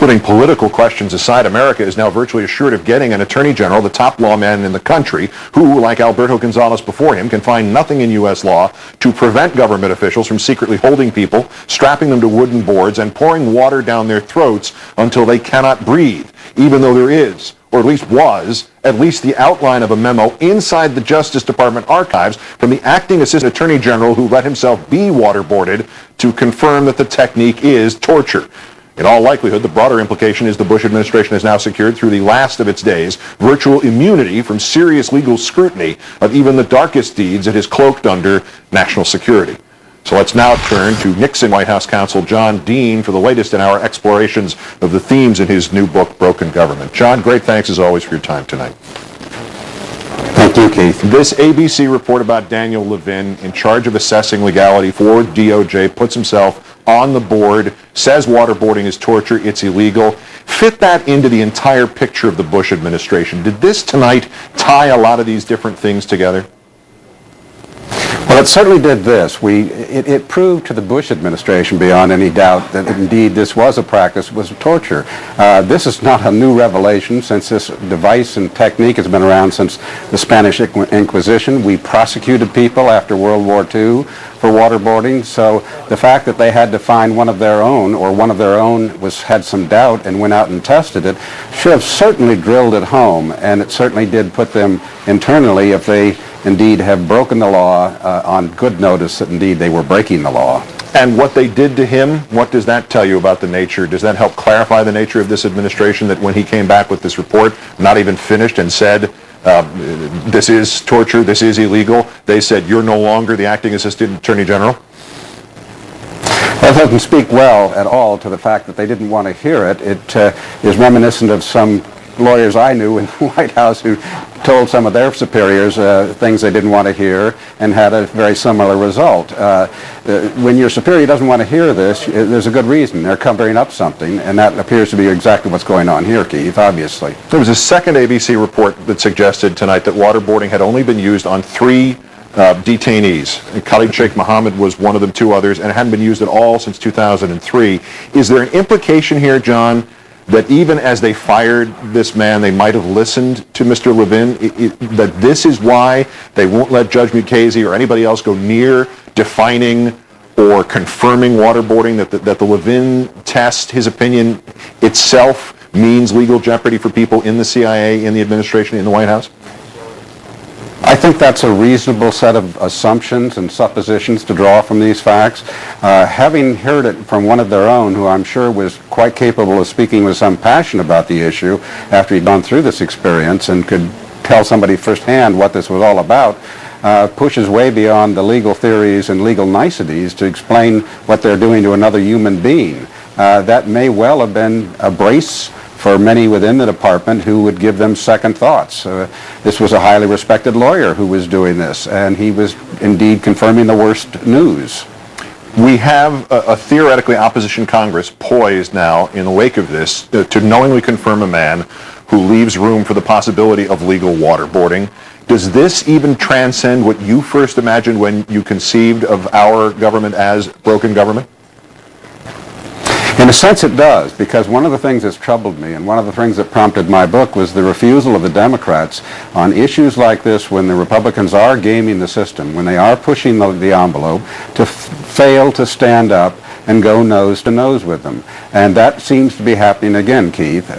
Putting political questions aside, America is now virtually assured of getting an attorney general, the top lawman in the country, who, like Alberto Gonzales before him, can find nothing in U.S. law to prevent government officials from secretly holding people, strapping them to wooden boards, and pouring water down their throats until they cannot breathe, even though there is, or at least was, at least the outline of a memo inside the Justice Department archives from the acting assistant attorney general who let himself be waterboarded to confirm that the technique is torture. In all likelihood, the broader implication is the Bush administration has now secured, through the last of its days, virtual immunity from serious legal scrutiny of even the darkest deeds it is cloaked under national security. So let's now turn to Nixon White House counsel John Dean for the latest in our explorations of the themes in his new book, Broken Government. John, great thanks as always for your time tonight. Thank you, Keith. This ABC report about Daniel Levin, in charge of assessing legality for DOJ, puts himself on the board, says waterboarding is torture, it's illegal. Fit that into the entire picture of the Bush administration. Did this tonight tie a lot of these different things together? Well, it certainly did this. It proved to the Bush administration beyond any doubt that indeed this was a practice, was torture. This is not a new revelation, since this device and technique has been around since the Spanish Inquisition. We prosecuted people after World War II for waterboarding, so the fact that they had to find one of their own, or one of their own had some doubt and went out and tested it, should have certainly drilled it home, and it certainly did put them internally, if they indeed have broken the law, on good notice that indeed they were breaking the law. And what they did to him, what does that tell you about the nature? Does that help clarify the nature of this administration, that when he came back with this report, not even finished, and said, this is torture, this is illegal, they said, you're no longer the acting assistant attorney general? That doesn't speak well at all to the fact that they didn't want to hear it. It is reminiscent of some lawyers I knew in the White House who told some of their superiors things they didn't want to hear and had a very similar result. When your superior doesn't want to hear this, there's a good reason. They're covering up something, and that appears to be exactly what's going on here, Keith, obviously. There was a second ABC report that suggested tonight that waterboarding had only been used on 3 detainees. Khalid Sheikh Mohammed was one of them, 2 others, and it hadn't been used at all since 2003. Is there an implication here, John, that even as they fired this man, they might have listened to Mr. Levin, that this is why they won't let Judge Mukasey or anybody else go near defining or confirming waterboarding, that the Levin test, his opinion itself, means legal jeopardy for people in the CIA, in the administration, in the White House? I think that's a reasonable set of assumptions and suppositions to draw from these facts. Having heard it from one of their own, who I'm sure was quite capable of speaking with some passion about the issue after he'd gone through this experience and could tell somebody firsthand what this was all about, pushes way beyond the legal theories and legal niceties to explain what they're doing to another human being. That may well have been a brace for many within the department who would give them second thoughts. This was a highly respected lawyer who was doing this, and he was indeed confirming the worst news. We have a theoretically opposition Congress poised now, in the wake of this, to knowingly confirm a man who leaves room for the possibility of legal waterboarding. Does this even transcend what you first imagined when you conceived of our government as broken government? In a sense it does, because one of the things that's troubled me, and one of the things that prompted my book, was the refusal of the Democrats on issues like this, when the Republicans are gaming the system, when they are pushing the envelope, to fail to stand up and go nose to nose with them. And that seems to be happening again, Keith.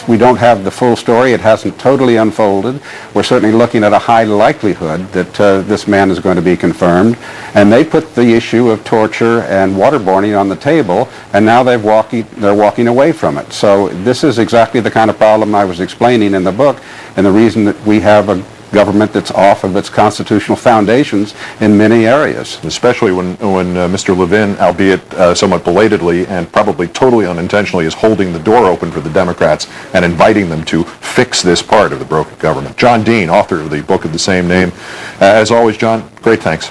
We don't have the full story. It hasn't totally unfolded. We're certainly looking at a high likelihood that this man is going to be confirmed. And they put the issue of torture and waterboarding on the table, and now they're walking away from it. So this is exactly the kind of problem I was explaining in the book, and the reason that we have a government that's off of its constitutional foundations in many areas. Especially when Mr. Levin, albeit somewhat belatedly and probably totally unintentionally, is holding the door open for the Democrats and inviting them to fix this part of the broken government. John Dean, author of the book of the same name. As always, John, great thanks.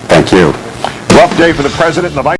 Thank you. Rough day for the president and the vice